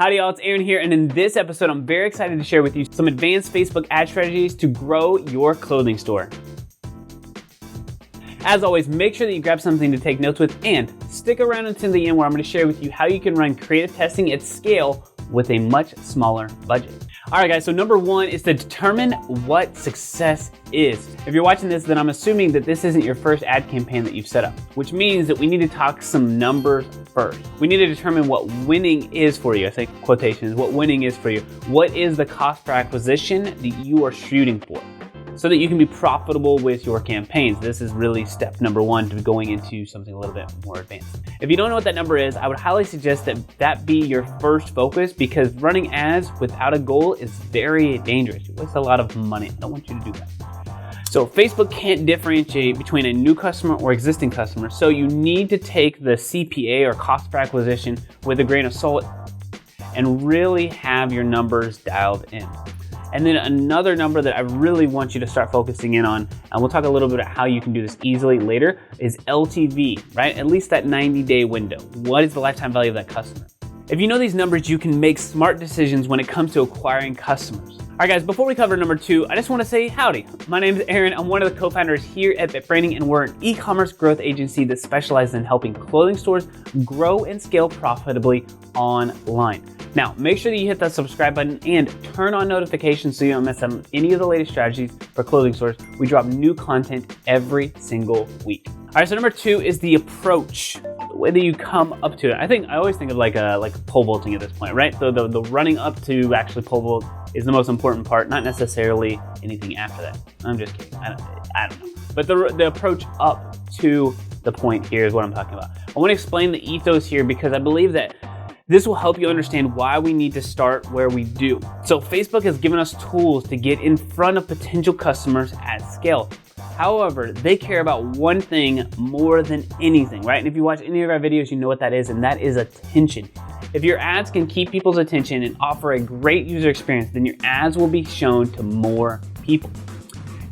Howdy y'all, it's Aaron here, and in this episode, I'm very excited to share with you some advanced Facebook ad strategies to grow your clothing store. As always, make sure that you grab something to take notes with and stick around until the end where I'm going to share with you how you can run creative testing at scale with a much smaller budget. All right guys, so number one is to determine what success is. If you're watching this, then I'm assuming that this isn't your first ad campaign that you've set up, which means that we need to talk some numbers first. We need to determine what winning is for you. I say quotations, what winning is for you. What is the cost per acquisition that you are shooting for, so that you can be profitable with your campaigns. This is really step number one to going into something a little bit more advanced. If you don't know what that number is, I would highly suggest that that be your first focus, because running ads without a goal is very dangerous. You waste a lot of money. I don't want you to do that. So Facebook can't differentiate between a new customer or existing customer, so you need to take the CPA or cost per acquisition with a grain of salt and really have your numbers dialed in. And then another number that I really want you to start focusing in on, and we'll talk a little bit about how you can do this easily later, is LTV, right? At least that 90-day window. What is the lifetime value of that customer? If you know these numbers, you can make smart decisions when it comes to acquiring customers. All right guys, before we cover number two, I just want to say howdy. My name is Aaron. I'm one of the co-founders here at BitBranding, and we're an e-commerce growth agency that specializes in helping clothing stores grow and scale profitably online. Now, make sure that you hit that subscribe button and turn on notifications so you don't miss out on any of the latest strategies for clothing stores. We drop new content every single week. All right, so number two is the approach, the way that you come up to it. I always think of like pole vaulting at this point, right? So the running up to actually pole vault is the most important part, not necessarily anything after that. I'm just kidding. I don't know. But the approach up to the point here is what I'm talking about. I want to explain the ethos here because I believe that this will help you understand why we need to start where we do. So Facebook has given us tools to get in front of potential customers at scale. However, they care about one thing more than anything, right? And if you watch any of our videos, you know what that is, and that is attention. If your ads can keep people's attention and offer a great user experience, then your ads will be shown to more people.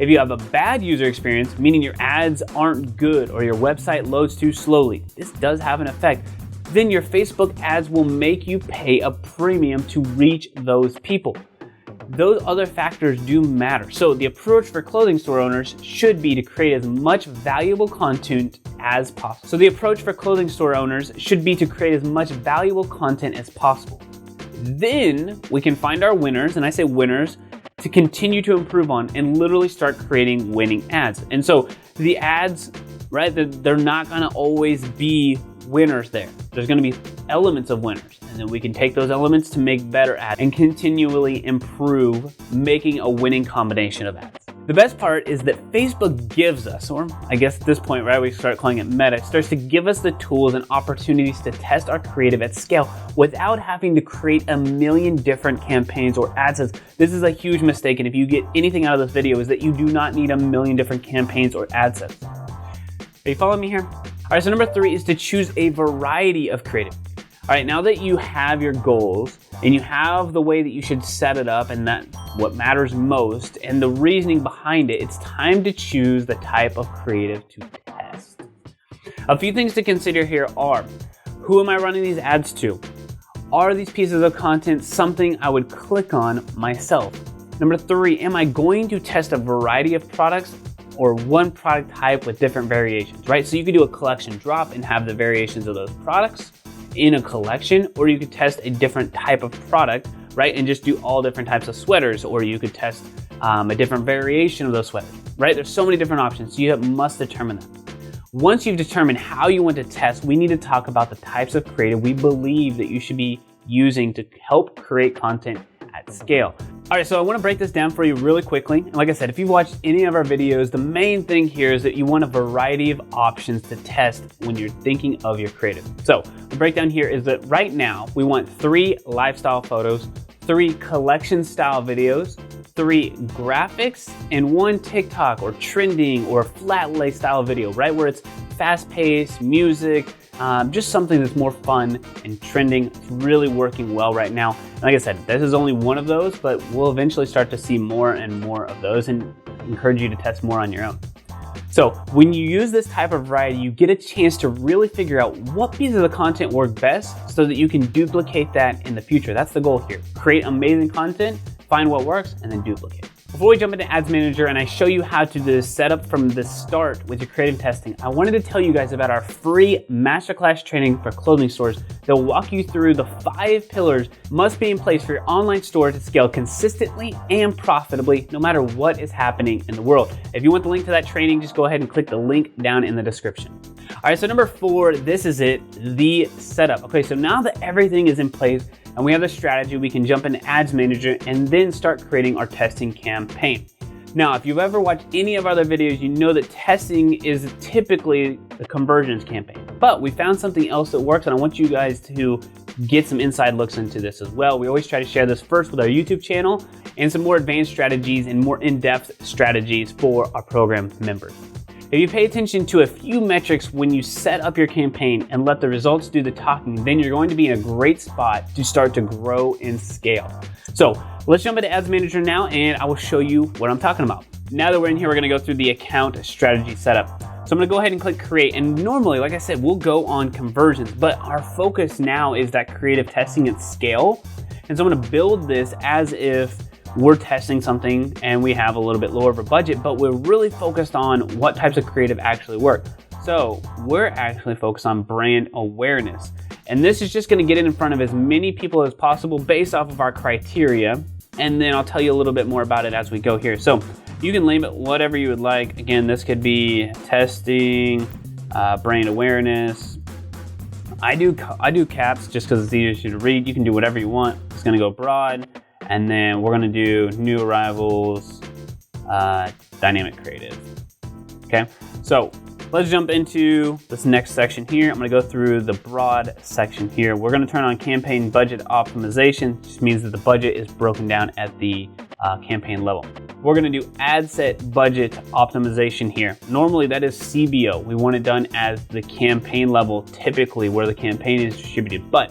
If you have a bad user experience, meaning your ads aren't good or your website loads too slowly, this does have an effect, then your Facebook ads will make you pay a premium to reach those people. Those other factors do matter. So the approach for clothing store owners should be to create as much valuable content as possible. Then we can find our winners, and I say winners, to continue to improve on and literally start creating winning ads. And so the ads, right, they're not gonna always be winners there. There's gonna be elements of winners, and then we can take those elements to make better ads and continually improve making a winning combination of ads. The best part is that Facebook gives us, or I guess at this point, right, we start calling it meta, starts to give us the tools and opportunities to test our creative at scale without having to create a million different campaigns or ad sets. This is a huge mistake, and if you get anything out of this video, is that you do not need a million different campaigns or ad sets. Are you following me here? All right, so number three is to choose a variety of creative. All right, now that you have your goals and you have the way that you should set it up and that what matters most and the reasoning behind it, it's time to choose the type of creative to test. A few things to consider here are, who am I running these ads to? Are these pieces of content something I would click on myself? Number three, am I going to test a variety of products or one product type with different variations, right? So you could do a collection drop and have the variations of those products in a collection, or you could test a different type of product, right? And just do all different types of sweaters, or you could test a different variation of those sweaters, right? There's so many different options, so you must determine that. Once you've determined how you want to test, we need to talk about the types of creative we believe that you should be using to help create content at scale. All right, so I want to break this down for you really quickly. And like I said, if you've watched any of our videos, the main thing here is that you want a variety of options to test when you're thinking of your creative. So the breakdown here is that right now we want 3 lifestyle photos, 3 collection style videos, 3 graphics, and 1 TikTok or trending or flat lay style video, right? Where it's fast paced, music, just something that's more fun and trending. It's really working well right now. And like I said, this is only one of those, but we'll eventually start to see more and more of those and encourage you to test more on your own. So when you use this type of variety, you get a chance to really figure out what pieces of the content work best so that you can duplicate that in the future. That's the goal here. Create amazing content, find what works, and then duplicate. Before we jump into Ads Manager and I show you how to do this setup from the start with your creative testing, I wanted to tell you guys about our free masterclass training for clothing stores that will walk you through the 5 pillars must be in place for your online store to scale consistently and profitably no matter what is happening in the world. If you want the link to that training, just go ahead and click the link down in the description. All right, so number 4, this is it, the setup. Okay, so now that everything is in place and we have the strategy, we can jump into Ads Manager and then start creating our testing campaign. Now, if you've ever watched any of our other videos, you know that testing is typically the conversions campaign. But we found something else that works, and I want you guys to get some inside looks into this as well. We always try to share this first with our YouTube channel and some more advanced strategies and more in-depth strategies for our program members. If you pay attention to a few metrics when you set up your campaign and let the results do the talking, then you're going to be in a great spot to start to grow and scale. So let's jump into Ads Manager now and I will show you what I'm talking about. Now that we're in here, we're gonna go through the account strategy setup. So I'm gonna go ahead and click create. And normally, like I said, we'll go on conversions, but our focus now is that creative testing at scale. And so I'm gonna build this as if we're testing something and we have a little bit lower of a budget, but we're really focused on what types of creative actually work. So we're actually focused on brand awareness. And this is just gonna get it in front of as many people as possible based off of our criteria. And then I'll tell you a little bit more about it as we go here. So you can name it whatever you would like. Again, this could be testing, brand awareness. I do caps just because it's easier to read. You can do whatever you want. It's gonna go broad. And then we're gonna do new arrivals, dynamic creative. Okay, so let's jump into this next section here. I'm gonna go through the broad section here. We're gonna turn on campaign budget optimization, which means that the budget is broken down at the campaign level. We're gonna do ad set budget optimization here. Normally that is CBO. We want it done as the campaign level, typically where the campaign is distributed. But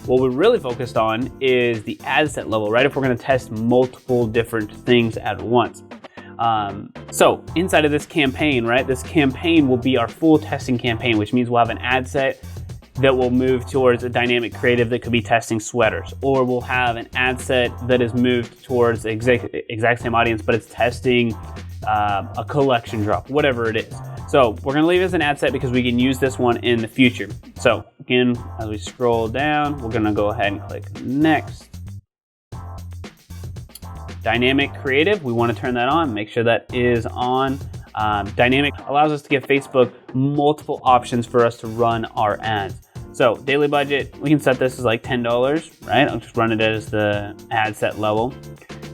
what we're really focused on is the ad set level, right? If we're gonna test multiple different things at once. So inside of this campaign, right? This campaign will be our full testing campaign, which means we'll have an ad set that will move towards a dynamic creative that could be testing sweaters, or we'll have an ad set that is moved towards the exact same audience, but it's testing a collection drop, whatever it is. So we're gonna leave it as an ad set because we can use this one in the future. So again, as we scroll down, we're gonna go ahead and click next. Dynamic creative, we wanna turn that on, make sure that is on. Dynamic allows us to give Facebook multiple options for us to run our ads. So daily budget, we can set this as like $10, right? I'll just run it as the ad set level.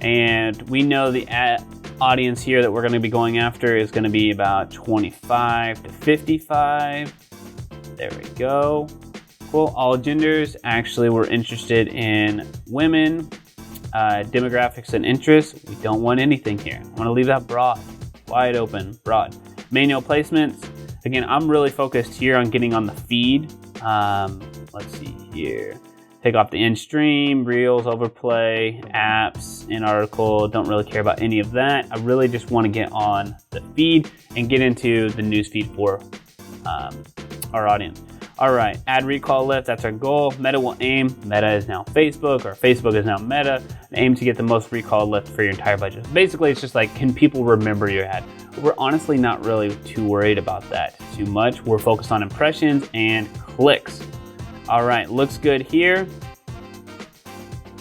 And we know the ad audience here that we're gonna be going after is gonna be about 25 to 55. There we go. Cool, all genders. Actually, we're interested in women, demographics and interests. We don't want anything here. I wanna leave that broad, wide open, broad. Manual placements. Again, I'm really focused here on getting on the feed. Let's see here. Take off the in-stream, reels, overplay, apps, in article. Don't really care about any of that. I really just want to get on the feed and get into the news feed for our audience. All right, ad recall lift, that's our goal. Meta will aim, Meta is now Facebook, or Facebook is now Meta, aim to get the most recall lift for your entire budget. Basically, it's just like, can people remember your ad? We're honestly not really too worried about that too much. We're focused on impressions and clicks. All right, looks good here.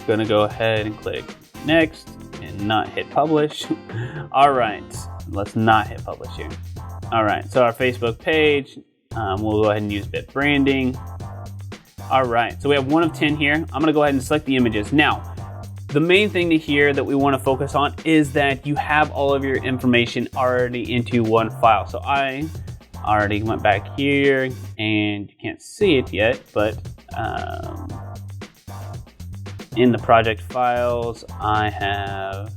Gonna go ahead and click next and not hit publish. All right, let's not hit publish here. All right, so our Facebook page, we'll go ahead and use bit branding. All right, so we have 1 of 10 here. I'm gonna go ahead and select the images. Now, the main thing to here that we wanna focus on is that you have all of your information already into one file. So I already went back here and you can't see it yet, but in the project files, I have,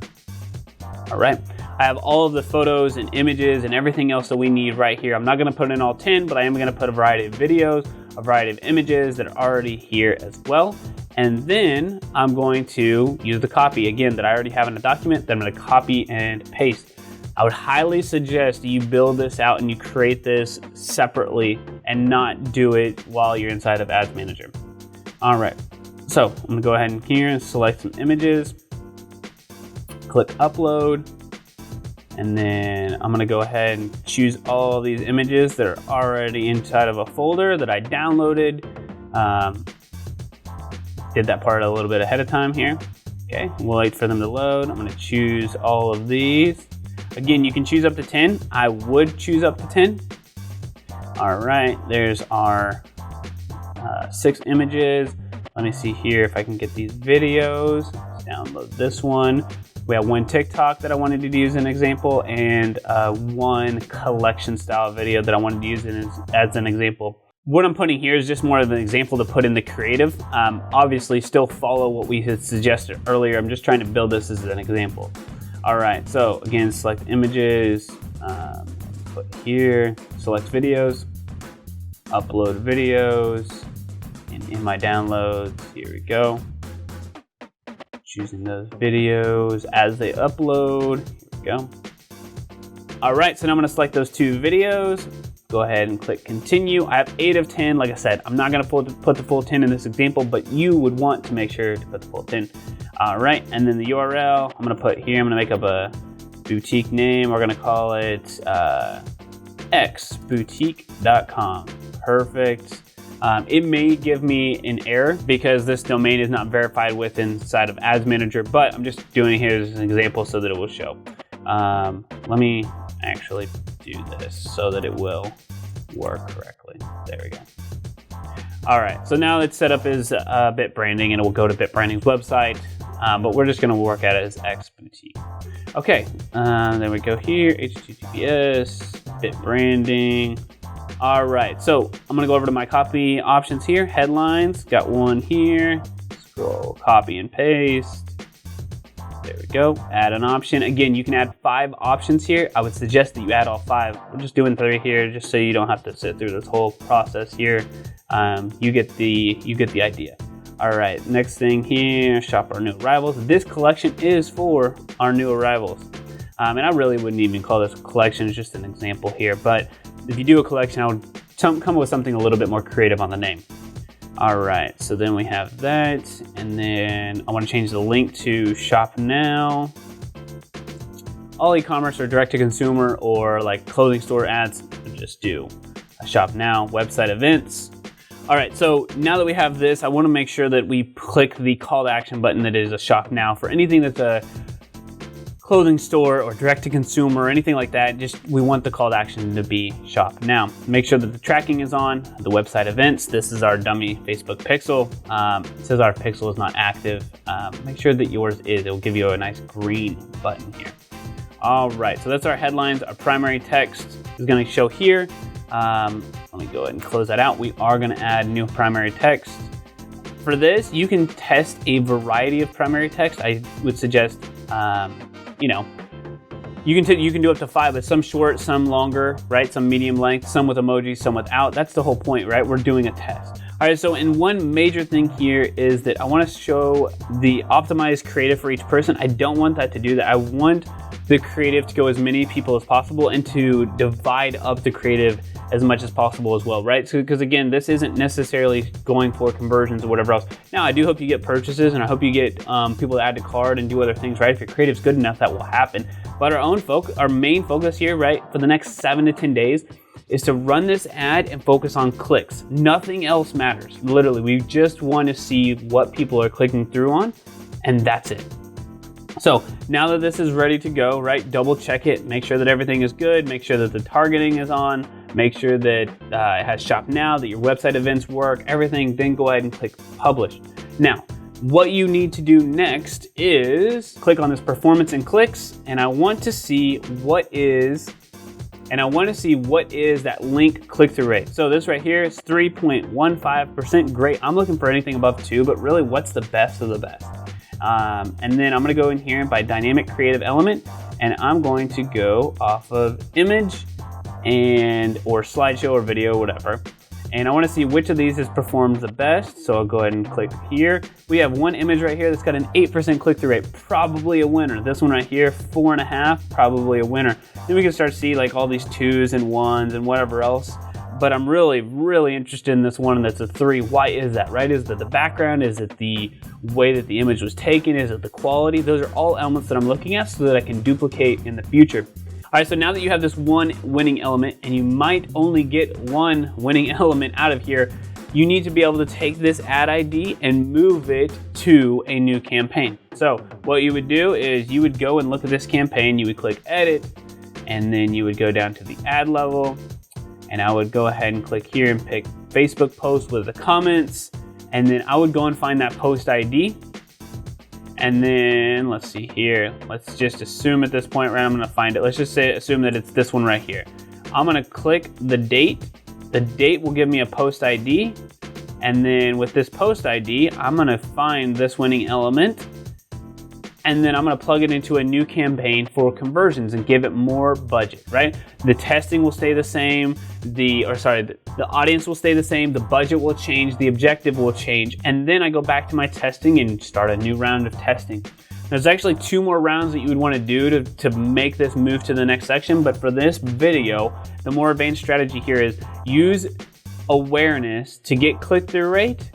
all right, I have all of the photos and images and everything else that we need right here. I'm not gonna put in all 10, but I am gonna put a variety of videos, a variety of images that are already here as well. And then I'm going to use the copy, again, that I already have in a document that I'm gonna copy and paste. I would highly suggest you build this out and you create this separately and not do it while you're inside of Ads Manager. All right, so I'm gonna go ahead and here and select some images, click upload, and then I'm gonna go ahead and choose all these images that are already inside of a folder that I downloaded. Did that part a little bit ahead of time here. Okay, we'll wait for them to load. I'm gonna choose all of these. Again, you can choose up to 10. I would choose up to 10. All right, there's our 6 images. Let me see here if I can get these videos. Let's download this one. We have one TikTok that I wanted to use as an example, and one collection style video that I wanted to use as an example. What I'm putting here is just more of an example to put in the creative. Obviously, still follow what we had suggested earlier. I'm just trying to build this as an example. All right, so again, select images, put here, select videos, upload videos, and in my downloads, here we go. Choosing those videos as they upload, here we go. All right, so now I'm gonna select those 2 videos, go ahead and click continue. I have 8 of 10, like I said, I'm not gonna put the full 10 in this example, but you would want to make sure to put the full 10. All right, and then the URL, I'm gonna put here, I'm gonna make up a boutique name. We're gonna call it xboutique.com. Perfect. It may give me an error because this domain is not verified with inside of Ads Manager, but I'm just doing it here as an example so that it will show. Let me actually do this so that it will work correctly. There we go. All right, so now it's set up as Bit Branding, and it will go to Bit Branding's website, but we're just gonna work at it as X Boutique. Okay, there we go here, HTTPS, Bit Branding. All right, so I'm gonna go over to my copy options here, headlines, got one here, scroll, copy and paste. There we go, add an option. Again, you can add 5 options here. I would suggest that you add all 5. We're just doing 3 here just so you don't have to sit through this whole process here. You get the idea. All right, next thing here, shop our new arrivals. This collection is for our new arrivals. And I really wouldn't even call this a collection, it's just an example here. But if you do a collection, I would come up with something a little bit more creative on the name. All right, so then we have that, and then I want to change the link to shop now. All e-commerce or direct to consumer or like clothing store ads, just do a shop now, website events. All right, so now that we have this, I want to make sure that we click the call to action button that is a shop now for anything that's a clothing store or direct to consumer or anything like that. Just we want the call to action to be shop now. Make sure that the tracking is on, the website events. This is our dummy Facebook pixel. It says our pixel is not active. Make sure that yours is. It will give you a nice green button here. All right, so that's our headlines. Our primary text is going to show here. Let me go ahead and close that out. We are going to add new primary text. For this, you can test a variety of primary text. I would suggest, you can do up to 5, but some short, some longer, right? Some medium length, some with emojis, some without. That's the whole point, right? We're doing a test. All right, so and one major thing here is that I want to show the optimized creative for each person. I don't want that to do that. I want the creative to go as many people as possible and to divide up the creative as much as possible as well, right? So, because again, this isn't necessarily going for conversions or whatever else. Now, I do hope you get purchases and I hope you get people to add to cart and do other things, right? If your creative's good enough, that will happen. But our main focus here, right, for the next 7 to 10 days is to run this ad and focus on clicks. Nothing else matters. Literally, we just want to see what people are clicking through on, and that's it. So now that this is ready to go, right, double check it, make sure that everything is good, make sure that the targeting is on, make sure that it has shop now, that your website events work, everything, then go ahead and click publish. Now, what you need to do next is click on this performance and clicks, and I want to see what is that link click-through rate. So this right here is 3.15%. Great. I'm looking for anything above 2, but really what's the best of the best? And then I'm gonna go in here by dynamic creative element, and I'm going to go off of image or slideshow or video, whatever. And I want to see which of these has performed the best. So I'll go ahead and click here. We have one image right here that's got an 8% click-through rate, probably a winner. This one right here, 4.5, probably a winner. Then we can start to see like all these 2s and 1s and whatever else. But I'm really, really interested in this one that's a 3. Why is that, right? Is it the background? Is it the way that the image was taken? Is it the quality? Those are all elements that I'm looking at so that I can duplicate in the future. All right, so now that you have this one winning element, and you might only get one winning element out of here, you need to be able to take this ad ID and move it to a new campaign. So what you would do is you would go and look at this campaign, you would click edit, and then you would go down to the ad level, and I would go ahead and click here and pick Facebook post with the comments, and then I would go and find that post ID. And then let's see here. Let's just assume at this point, right, I'm gonna find it. Let's just assume that it's this one right here. I'm gonna click the date. The date will give me a post ID. And then with this post ID, I'm gonna find this winning element. And then I'm gonna plug it into a new campaign for conversions and give it more budget, right? The testing will stay the same. The audience will stay the same. The budget will change. The objective will change. And then I go back to my testing and start a new round of testing. There's actually 2 more rounds that you would wanna do to make this move to the next section. But for this video, the more advanced strategy here is use awareness to get click-through rate,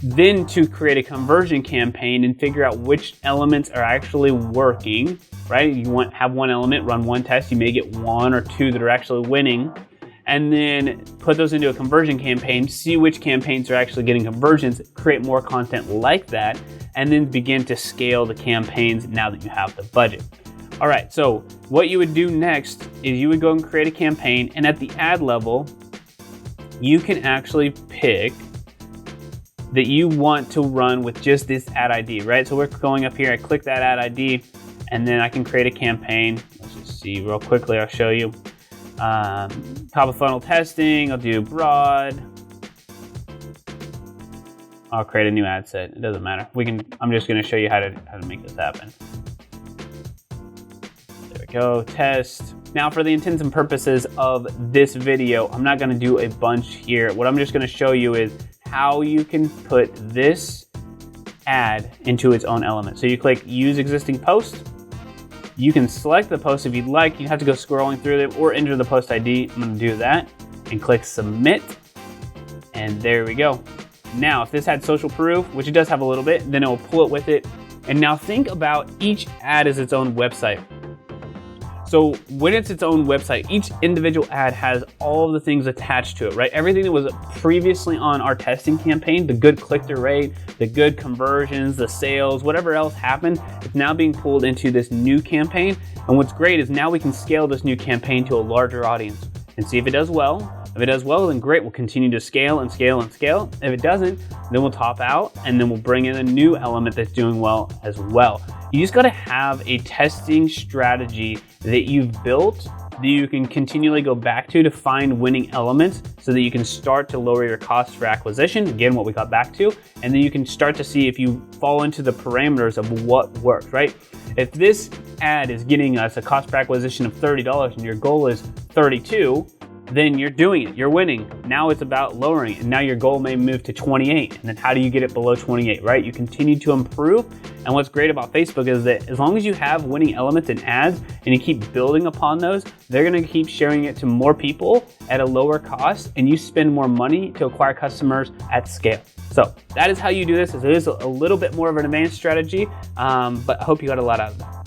then to create a conversion campaign and figure out which elements are actually working, right? You have one element, run one test, you may get 1 or 2 that are actually winning, and then put those into a conversion campaign, see which campaigns are actually getting conversions, create more content like that, and then begin to scale the campaigns now that you have the budget. All right, so what you would do next is you would go and create a campaign, and at the ad level, you can actually pick that you want to run with just this ad ID, right? So we're going up here, I click that ad ID, and then I can create a campaign. Let's just see real quickly, I'll show you. Top of funnel testing, I'll do broad. I'll create a new ad set, it doesn't matter. I'm just gonna show you how to make this happen. There we go, test. Now for the intents and purposes of this video, I'm not gonna do a bunch here. What I'm just gonna show you is how you can put this ad into its own element. So you click use existing post. You can select the post if you'd like. You have to go scrolling through it or enter the post ID. I'm gonna do that and click submit. And there we go. Now, if this had social proof, which it does have a little bit, then it will pull it with it. And now think about each ad as its own website. So when it's its own website, each individual ad has all of the things attached to it, right? Everything that was previously on our testing campaign, the good click-through rate, the good conversions, the sales, whatever else happened, is now being pulled into this new campaign. And what's great is now we can scale this new campaign to a larger audience and see if it does well. If it does well, then great, we'll continue to scale and scale and scale. If it doesn't, then we'll top out and then we'll bring in a new element that's doing well as well. You just gotta have a testing strategy that you've built that you can continually go back to find winning elements so that you can start to lower your cost for acquisition, again, what we got back to, and then you can start to see if you fall into the parameters of what works, right? If this ad is getting us a cost per acquisition of $30 and your goal is 32, then you're doing it, you're winning. Now it's about lowering it, and now your goal may move to 28, and then how do you get it below 28, right? You continue to improve, and what's great about Facebook is that as long as you have winning elements in ads and you keep building upon those, they're gonna keep sharing it to more people at a lower cost, and you spend more money to acquire customers at scale. So that is how you do this. It is a little bit more of an advanced strategy, but I hope you got a lot out of that.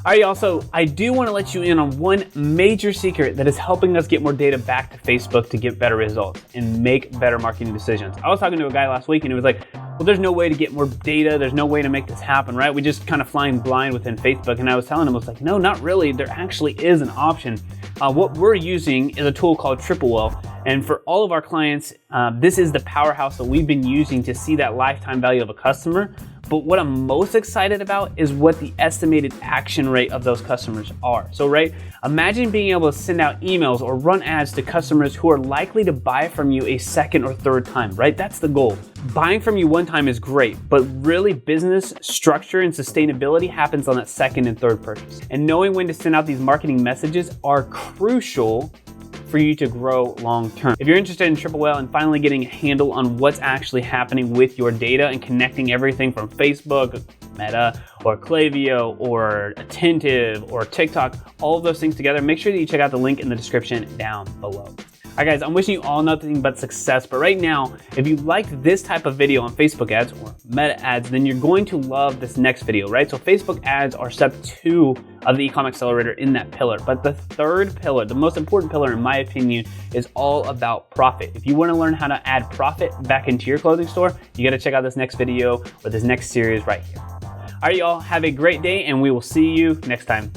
All right, y'all, so I do want to let you in on one major secret that is helping us get more data back to Facebook to get better results and make better marketing decisions. I was talking to a guy last week and he was like, well, there's no way to get more data. There's no way to make this happen, right? We just kind of flying blind within Facebook. And I was telling him, I was like, no, not really. There actually is an option. What we're using is a tool called Triplewell. And for all of our clients, this is the powerhouse that we've been using to see that lifetime value of a customer. But what I'm most excited about is what the estimated action rate of those customers are. So, right, imagine being able to send out emails or run ads to customers who are likely to buy from you a second or third time, right? That's the goal. Buying from you one time is great, but really business structure and sustainability happens on that second and third purchase. And knowing when to send out these marketing messages are crucial for you to grow long term. If you're interested in Triple Whale and finally getting a handle on what's actually happening with your data and connecting everything from Facebook, Meta, or Klaviyo, or Attentive, or TikTok, all of those things together, make sure that you check out the link in the description down below. All right, guys, I'm wishing you all nothing but success, but right now, if you liked this type of video on Facebook ads or Meta ads, then you're going to love this next video, right? So Facebook ads are step 2 of the e-com accelerator in that pillar. But the third pillar, the most important pillar in my opinion, is all about profit. If you want to learn how to add profit back into your clothing store, you got to check out this next video or this next series right here. All right, y'all, have a great day, and we will see you next time.